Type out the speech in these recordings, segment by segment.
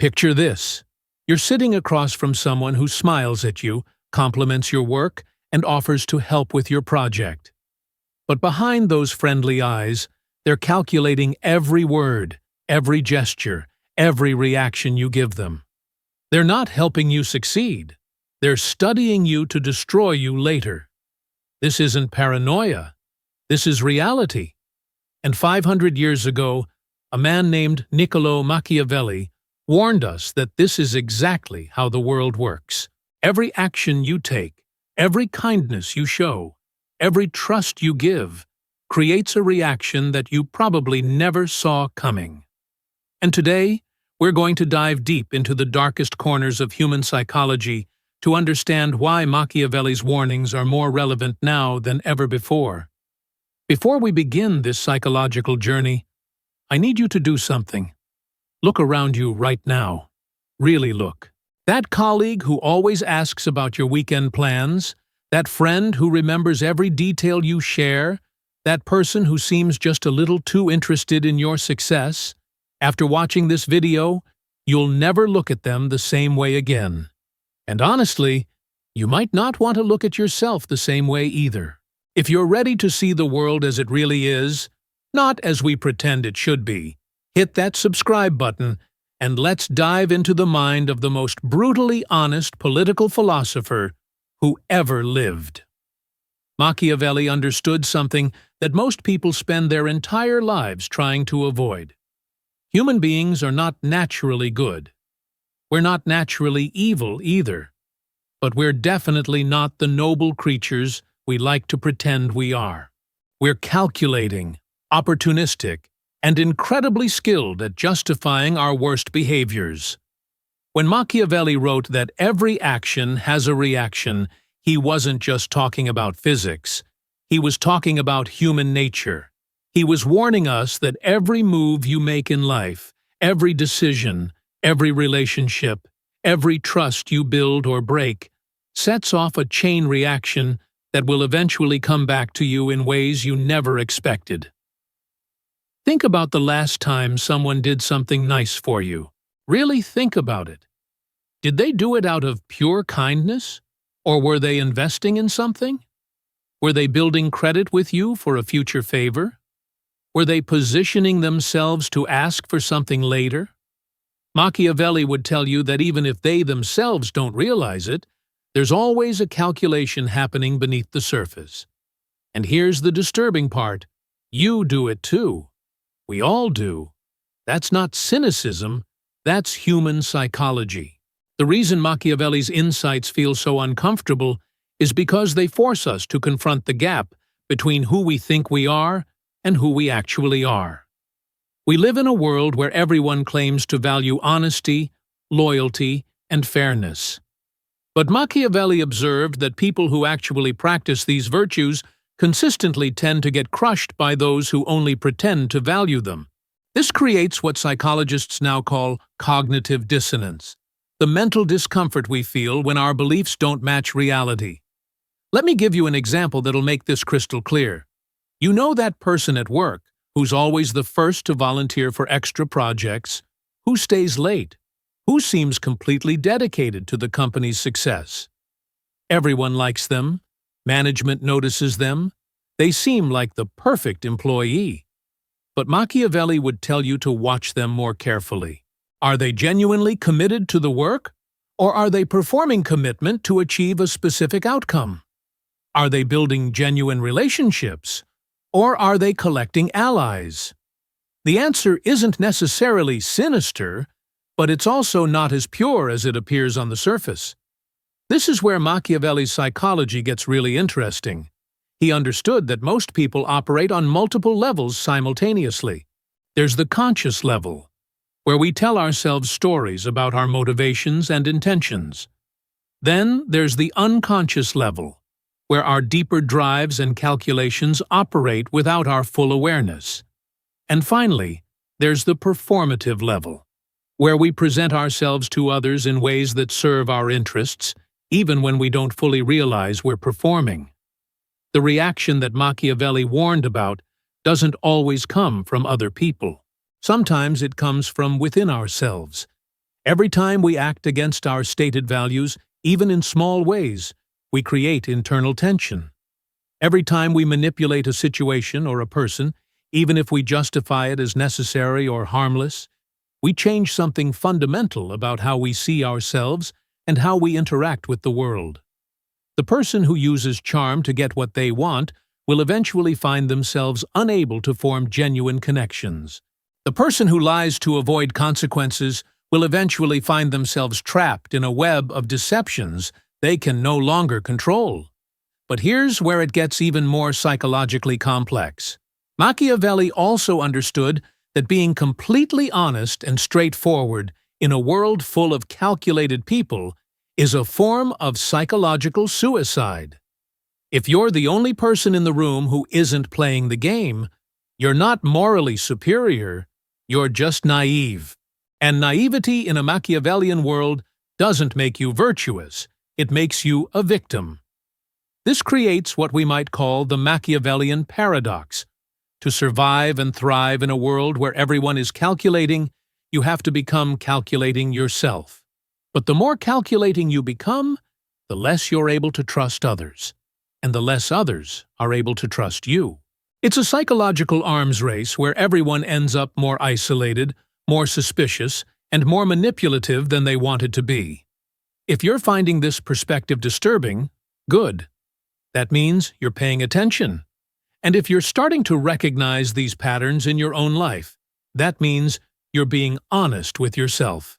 Picture this. You're sitting across from someone who smiles at you, compliments your work, and offers to help with your project. But behind those friendly eyes, they're calculating every word, every gesture, every reaction you give them. They're not helping you succeed. They're studying you to destroy you later. This isn't paranoia. This is reality. And 500 years ago, a man named Machiavelli warned us that this is exactly how the world works. Every action you take, every kindness you show, every trust you give, creates a reaction that you probably never saw coming. And today, we're going to dive deep into the darkest corners of human psychology to understand why Machiavelli's warnings are more relevant now than ever before. Before we begin this psychological journey, I need you to do something. Look around you right now. Really look. That colleague who always asks about your weekend plans, that friend who remembers every detail you share, that person who seems just a little too interested in your success. After watching this video, you'll never look at them the same way again. And honestly, you might not want to look at yourself the same way either. If you're ready to see the world as it really is, not as we pretend it should be, hit that subscribe button and let's dive into the mind of the most brutally honest political philosopher who ever lived. Machiavelli understood something that most people spend their entire lives trying to avoid. Human beings are not naturally good. We're not naturally evil either, but we're definitely not the noble creatures we like to pretend we are. We're calculating, opportunistic, and incredibly skilled at justifying our worst behaviors. When Machiavelli wrote that every action has a reaction, he wasn't just talking about physics. He was talking about human nature. He was warning us that every move you make in life, every decision, every relationship, every trust you build or break, sets off a chain reaction that will eventually come back to you in ways you never expected. Think about the last time someone did something nice for you. Really think about it. Did they do it out of pure kindness? Or were they investing in something? Were they building credit with you for a future favor? Were they positioning themselves to ask for something later? Machiavelli would tell you that even if they themselves don't realize it, there's always a calculation happening beneath the surface. And here's the disturbing part. You do it too. We all do. That's not cynicism, that's human psychology. The reason Machiavelli's insights feel so uncomfortable is because they force us to confront the gap between who we think we are and who we actually are. We live in a world where everyone claims to value honesty, loyalty, and fairness. But Machiavelli observed that people who actually practice these virtues consistently tend to get crushed by those who only pretend to value them. This creates what psychologists now call cognitive dissonance, the mental discomfort we feel when our beliefs don't match reality. Let me give you an example that'll make this crystal clear. You know that person at work who's always the first to volunteer for extra projects, who stays late, who seems completely dedicated to the company's success. Everyone likes them. Management notices them. They seem like the perfect employee. But Machiavelli would tell you to watch them more carefully. Are they genuinely committed to the work? Or are they performing commitment to achieve a specific outcome? Are they building genuine relationships? Or are they collecting allies? The answer isn't necessarily sinister, but it's also not as pure as it appears on the surface. This is where Machiavelli's psychology gets really interesting. He understood that most people operate on multiple levels simultaneously. There's the conscious level, where we tell ourselves stories about our motivations and intentions. Then there's the unconscious level, where our deeper drives and calculations operate without our full awareness. And finally, there's the performative level, where we present ourselves to others in ways that serve our interests, even when we don't fully realize we're performing. The reaction that Machiavelli warned about doesn't always come from other people. Sometimes it comes from within ourselves, Every time we act against our stated values, even in small ways, we create internal tension. Every time we manipulate a situation or a person, even if we justify it as necessary or harmless, we change something fundamental about how we see ourselves and how we interact with the world. The person who uses charm to get what they want will eventually find themselves unable to form genuine connections. The person who lies to avoid consequences will eventually find themselves trapped in a web of deceptions they can no longer control. But here's where it gets even more psychologically complex. Machiavelli also understood that being completely honest and straightforward in a world full of calculated people is a form of psychological suicide. If you're the only person in the room who isn't playing the game, you're not morally superior, you're just naive. And naivety in a Machiavellian world doesn't make you virtuous, it makes you a victim. This creates what we might call the Machiavellian paradox. To survive and thrive in a world where everyone is calculating, you have to become calculating yourself. But the more calculating you become, the less you're able to trust others, and the less others are able to trust you. It's a psychological arms race where everyone ends up more isolated, more suspicious, and more manipulative than they wanted to be. If you're finding this perspective disturbing, good. That means you're paying attention. And if you're starting to recognize these patterns in your own life, that means you're being honest with yourself.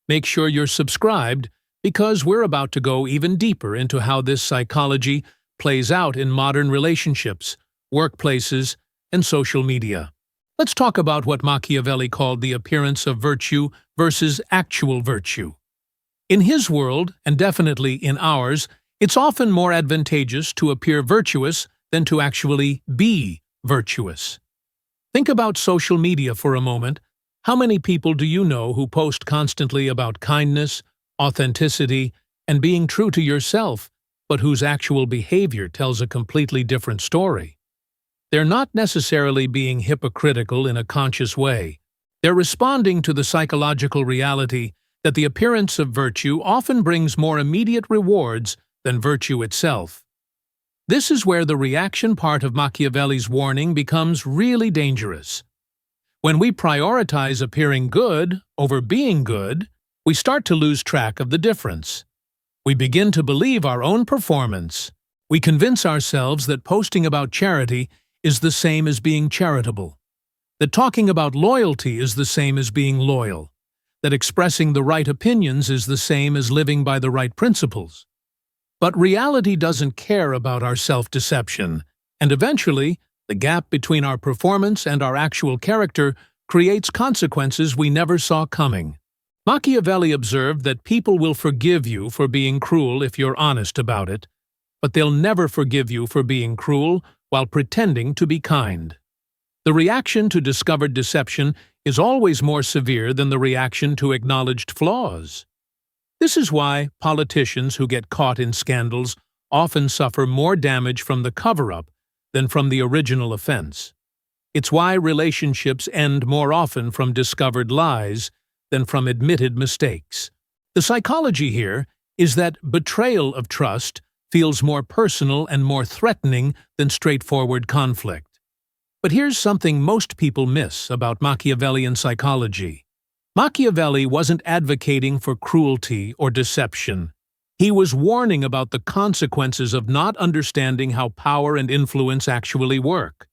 Make sure you're subscribed because we're about to go even deeper into how this psychology plays out in modern relationships, workplaces, and social media. Let's talk about what Machiavelli called the appearance of virtue versus actual virtue. In his world, and definitely in ours, it's often more advantageous to appear virtuous than to actually be virtuous. Think about social media for a moment. How many people do you know who post constantly about kindness, authenticity, and being true to yourself, but whose actual behavior tells a completely different story? They're not necessarily being hypocritical in a conscious way. They're responding to the psychological reality that the appearance of virtue often brings more immediate rewards than virtue itself. This is where the reaction part of Machiavelli's warning becomes really dangerous. When we prioritize appearing good over being good, we start to lose track of the difference. We begin to believe our own performance. We convince ourselves that posting about charity is the same as being charitable, that talking about loyalty is the same as being loyal, that expressing the right opinions is the same as living by the right principles. But reality doesn't care about our self-deception, and eventually, the gap between our performance and our actual character creates consequences we never saw coming. Machiavelli observed that people will forgive you for being cruel if you're honest about it, but they'll never forgive you for being cruel while pretending to be kind. The reaction to discovered deception is always more severe than the reaction to acknowledged flaws. This is why politicians who get caught in scandals often suffer more damage from the cover-up than from the original offense. It's why relationships end more often from discovered lies than from admitted mistakes. The psychology here is that betrayal of trust feels more personal and more threatening than straightforward conflict. But here's something most people miss about Machiavellian psychology. Machiavelli wasn't advocating for cruelty or deception. He was warning about the consequences of not understanding how power and influence actually work.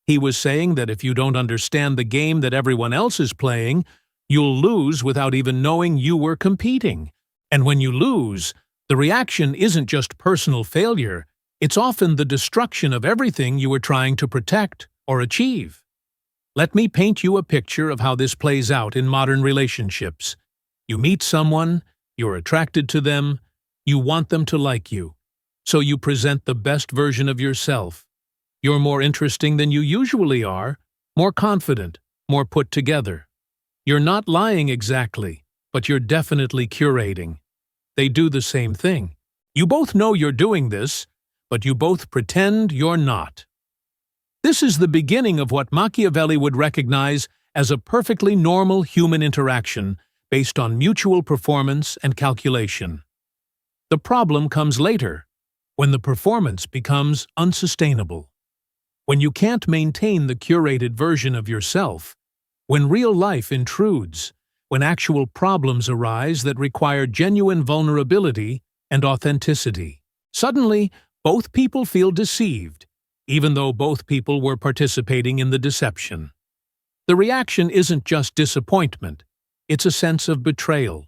He was saying that if you don't understand the game that everyone else is playing, you'll lose without even knowing you were competing. And when you lose, the reaction isn't just personal failure, it's often the destruction of everything you were trying to protect or achieve. Let me paint you a picture of how this plays out in modern relationships. You meet someone, you're attracted to them, you want them to like you. So you present the best version of yourself. You're more interesting than you usually are, more confident, more put together. You're not lying exactly, but you're definitely curating. They do the same thing. You both know you're doing this, but you both pretend you're not. This is the beginning of what Machiavelli would recognize as a perfectly normal human interaction based on mutual performance and calculation. The problem comes later, when the performance becomes unsustainable. When you can't maintain the curated version of yourself, when real life intrudes, when actual problems arise that require genuine vulnerability and authenticity. Suddenly, both people feel deceived, even though both people were participating in the deception. The reaction isn't just disappointment, it's a sense of betrayal.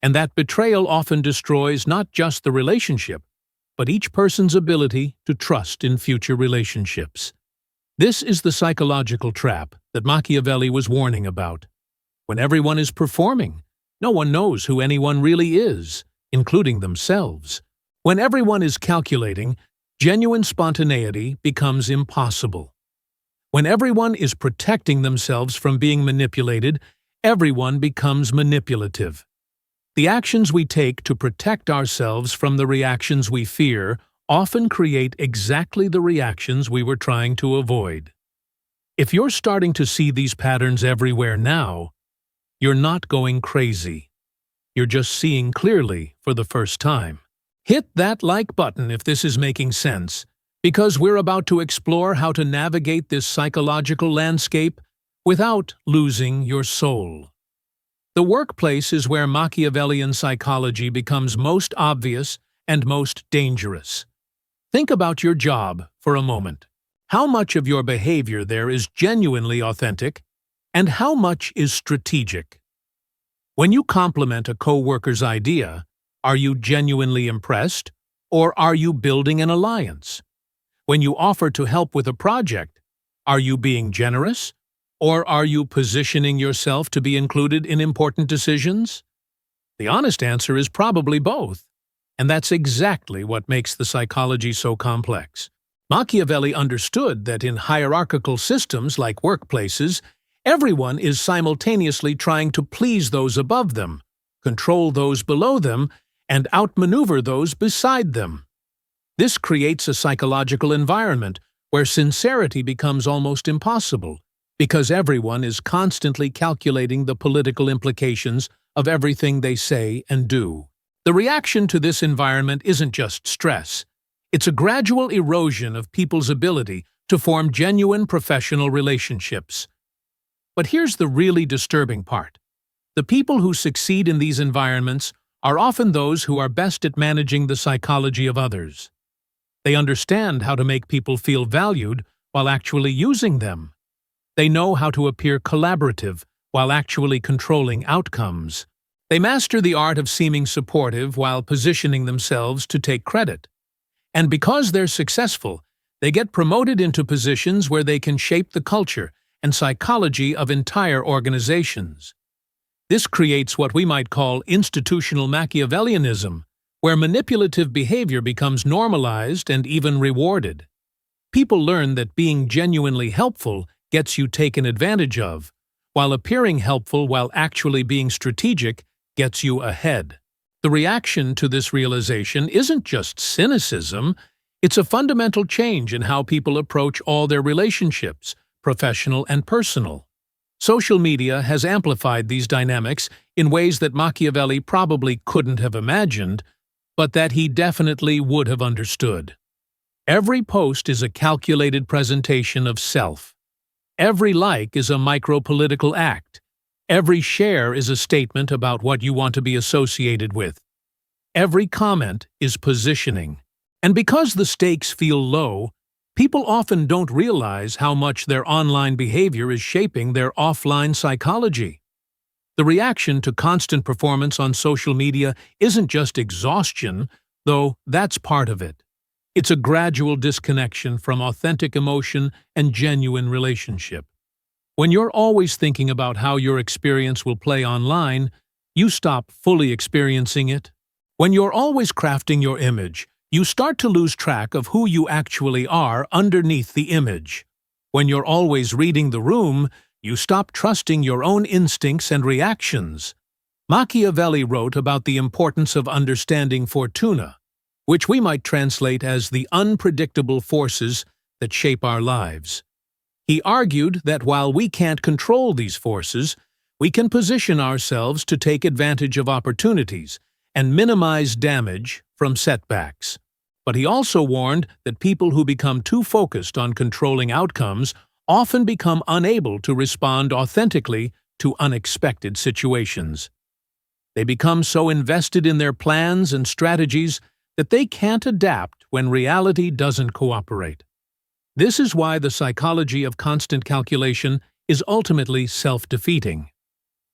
And that betrayal often destroys not just the relationship, but each person's ability to trust in future relationships. This is the psychological trap that Machiavelli was warning about. When everyone is performing, no one knows who anyone really is, including themselves. When everyone is calculating, genuine spontaneity becomes impossible. When everyone is protecting themselves from being manipulated, everyone becomes manipulative. The actions we take to protect ourselves from the reactions we fear often create exactly the reactions we were trying to avoid. If you're starting to see these patterns everywhere now, you're not going crazy. You're just seeing clearly for the first time. Hit that like button if this is making sense, because we're about to explore how to navigate this psychological landscape without losing your soul. The workplace is where Machiavellian psychology becomes most obvious and most dangerous. Think about your job for a moment. How much of your behavior there is genuinely authentic, and how much is strategic? When you compliment a coworker's idea, are you genuinely impressed, or are you building an alliance? When you offer to help with a project, are you being generous, or are you positioning yourself to be included in important decisions? The honest answer is probably both, and that's exactly what makes the psychology so complex. Machiavelli understood that in hierarchical systems like workplaces, everyone is simultaneously trying to please those above them, control those below them, and outmaneuver those beside them. This creates a psychological environment where sincerity becomes almost impossible, because everyone is constantly calculating the political implications of everything they say and do. The reaction to this environment isn't just stress. It's a gradual erosion of people's ability to form genuine professional relationships. But here's the really disturbing part. The people who succeed in these environments are often those who are best at managing the psychology of others. They understand how to make people feel valued while actually using them. They know how to appear collaborative while actually controlling outcomes. They master the art of seeming supportive while positioning themselves to take credit. And because they're successful, they get promoted into positions where they can shape the culture and psychology of entire organizations. This creates what we might call institutional Machiavellianism, where manipulative behavior becomes normalized and even rewarded. People learn that being genuinely helpful gets you taken advantage of, while appearing helpful while actually being strategic gets you ahead. The reaction to this realization isn't just cynicism, it's a fundamental change in how people approach all their relationships, professional and personal. Social media has amplified these dynamics in ways that Machiavelli probably couldn't have imagined, but that he definitely would have understood. Every post is a calculated presentation of self. Every like is a micro-political act. Every share is a statement about what you want to be associated with. Every comment is positioning. And because the stakes feel low, people often don't realize how much their online behavior is shaping their offline psychology. The reaction to constant performance on social media isn't just exhaustion, though that's part of it. It's a gradual disconnection from authentic emotion and genuine relationship. When you're always thinking about how your experience will play online, you stop fully experiencing it. When you're always crafting your image, you start to lose track of who you actually are underneath the image. When you're always reading the room, you stop trusting your own instincts and reactions. Machiavelli wrote about the importance of understanding fortuna, which we might translate as the unpredictable forces that shape our lives. He argued that while we can't control these forces, We can position ourselves to take advantage of opportunities and minimize damage from setbacks. But he also warned that people who become too focused on controlling outcomes often become unable to respond authentically to unexpected situations. They become so invested in their plans and strategies that they can't adapt when reality doesn't cooperate. This is why the psychology of constant calculation is ultimately self-defeating.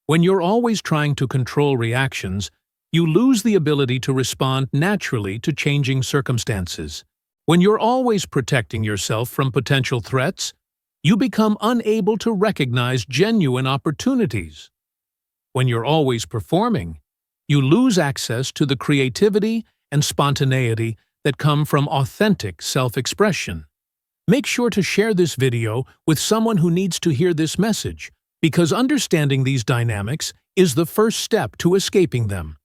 When you're always trying to control reactions, you lose the ability to respond naturally to changing circumstances. When you're always protecting yourself from potential threats, you become unable to recognize genuine opportunities. When you're always performing, you lose access to the creativity and spontaneity that come from authentic self-expression. Make sure to share this video with someone who needs to hear this message, because understanding these dynamics is the first step to escaping them.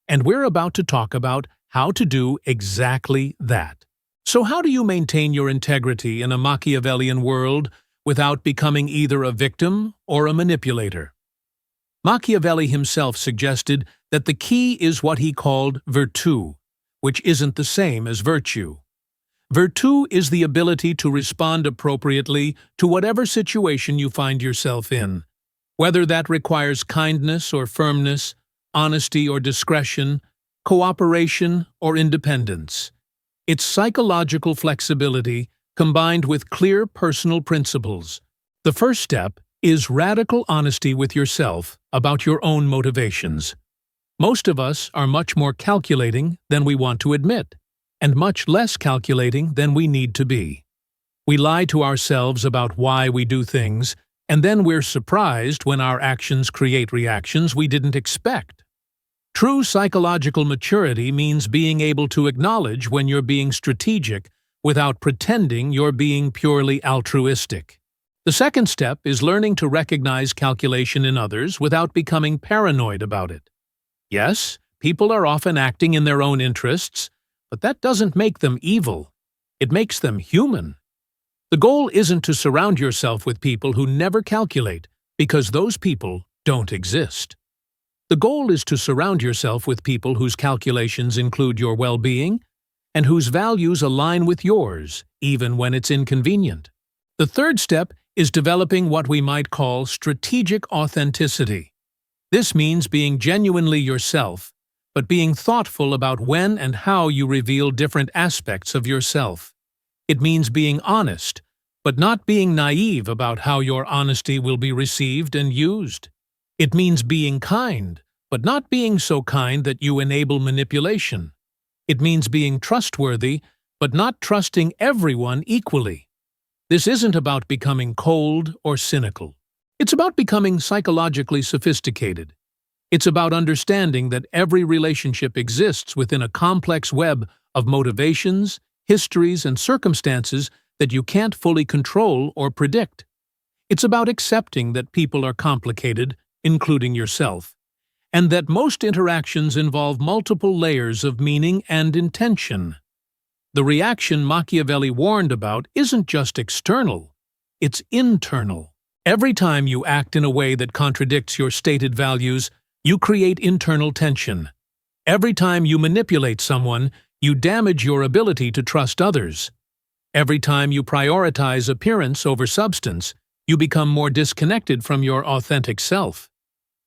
And we're about to talk about how to do exactly that. So how do you maintain your integrity in a Machiavellian world without becoming either a victim or a manipulator? Machiavelli himself suggested that the key is what he called virtù, which isn't the same as virtue. Virtù is the ability to respond appropriately to whatever situation you find yourself in, whether that requires kindness or firmness, honesty or discretion, cooperation or independence. It's psychological flexibility combined with clear personal principles. The first step is radical honesty with yourself about your own motivations. Most of us are much more calculating than we want to admit, and much less calculating than we need to be. We lie to ourselves about why we do things, and then we're surprised when our actions create reactions we didn't expect. True psychological maturity means being able to acknowledge when you're being strategic without pretending you're being purely altruistic. The second step is learning to recognize calculation in others without becoming paranoid about it. Yes, people are often acting in their own interests, but that doesn't make them evil. It makes them human. The goal isn't to surround yourself with people who never calculate, because those people don't exist. The goal is to surround yourself with people whose calculations include your well-being and whose values align with yours, even when it's inconvenient. The third step is developing what we might call strategic authenticity. This means being genuinely yourself, but being thoughtful about when and how you reveal different aspects of yourself. It means being honest, but not being naive about how your honesty will be received and used. It means being kind, but not being so kind that you enable manipulation. It means being trustworthy, but not trusting everyone equally. This isn't about becoming cold or cynical. It's about becoming psychologically sophisticated. It's about understanding that every relationship exists within a complex web of motivations, histories, and circumstances that you can't fully control or predict. It's about accepting that people are complicated, including yourself, and that most interactions involve multiple layers of meaning and intention. The reaction Machiavelli warned about isn't just external, it's internal. Every time you act in a way that contradicts your stated values, you create internal tension. Every time you manipulate someone, you damage your ability to trust others. Every time you prioritize appearance over substance, you become more disconnected from your authentic self.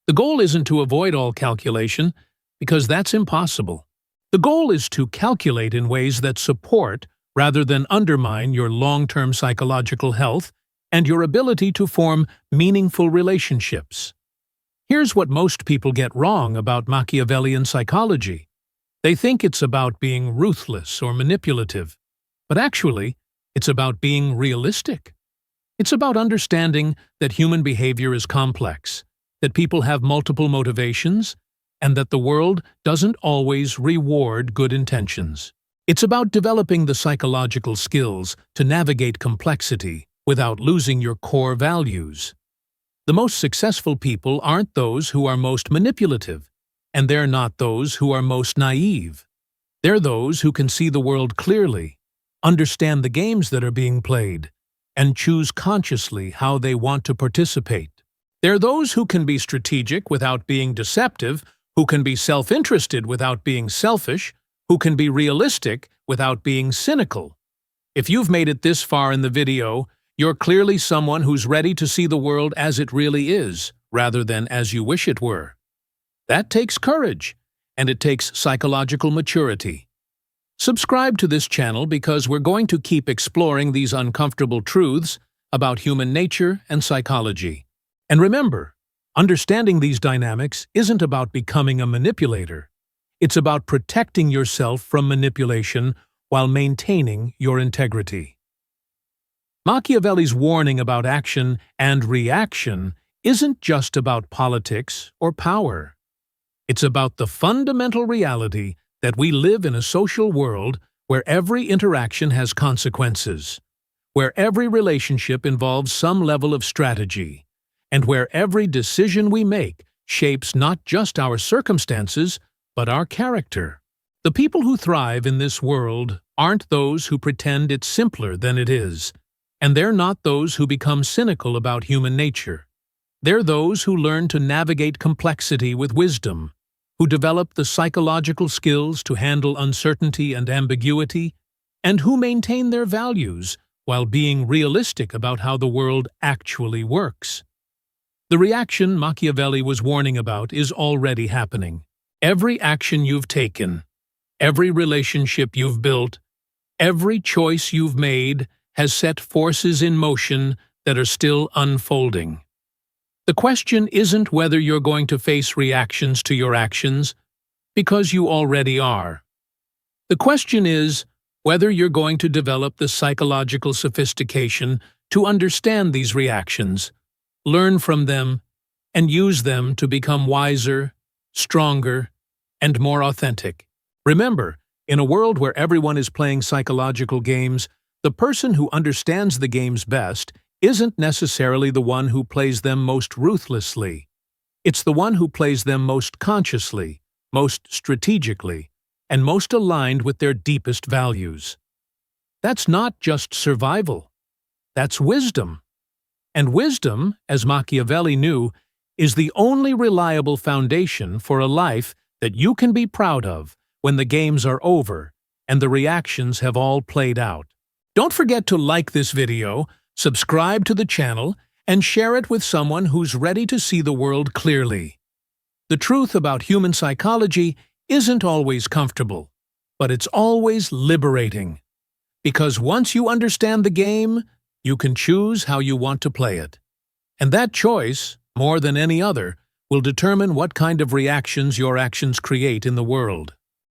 The goal isn't to avoid all calculation, because that's impossible. The goal is to calculate in ways that support, rather than undermine, your long-term psychological health and your ability to form meaningful relationships. Here's what most people get wrong about Machiavellian psychology. They think it's about being ruthless or manipulative, but actually, it's about being realistic. It's about understanding that human behavior is complex, that people have multiple motivations, and that the world doesn't always reward good intentions. It's about developing the psychological skills to navigate complexity without losing your core values. The most successful people aren't those who are most manipulative, and they're not those who are most naive. They're those who can see the world clearly, understand the games that are being played, and choose consciously how they want to participate. They're those who can be strategic without being deceptive, who can be self-interested without being selfish, who can be realistic without being cynical. If you've made it this far in the video, you're clearly someone who's ready to see the world as it really is, rather than as you wish it were. That takes courage, and it takes psychological maturity. Subscribe to this channel because we're going to keep exploring these uncomfortable truths about human nature and psychology. And remember, understanding these dynamics isn't about becoming a manipulator. It's about protecting yourself from manipulation while maintaining your integrity. Machiavelli's warning about action and reaction isn't just about politics or power. It's about the fundamental reality that we live in a social world where every interaction has consequences, where every relationship involves some level of strategy, and where every decision we make shapes not just our circumstances, but our character. The people who thrive in this world aren't those who pretend it's simpler than it is, and they're not those who become cynical about human nature. They're those who learn to navigate complexity with wisdom, who develop the psychological skills to handle uncertainty and ambiguity, and who maintain their values while being realistic about how the world actually works. The reaction Machiavelli was warning about is already happening. Every action you've taken, every relationship you've built, every choice you've made has set forces in motion that are still unfolding. The question isn't whether you're going to face reactions to your actions, because you already are. The question is whether you're going to develop the psychological sophistication to understand these reactions, learn from them, and use them to become wiser, stronger, and more authentic. Remember, in a world where everyone is playing psychological games, the person who understands the games best isn't necessarily the one who plays them most ruthlessly. It's the one who plays them most consciously, most strategically, and most aligned with their deepest values. That's not just survival. That's wisdom. And wisdom, as Machiavelli knew, is the only reliable foundation for a life that you can be proud of when the games are over and the reactions have all played out. Don't forget to like this video, subscribe to the channel, and share it with someone who's ready to see the world clearly. The truth about human psychology isn't always comfortable, but it's always liberating. Because once you understand the game, you can choose how you want to play it. And that choice, more than any other, will determine what kind of reactions your actions create in the world.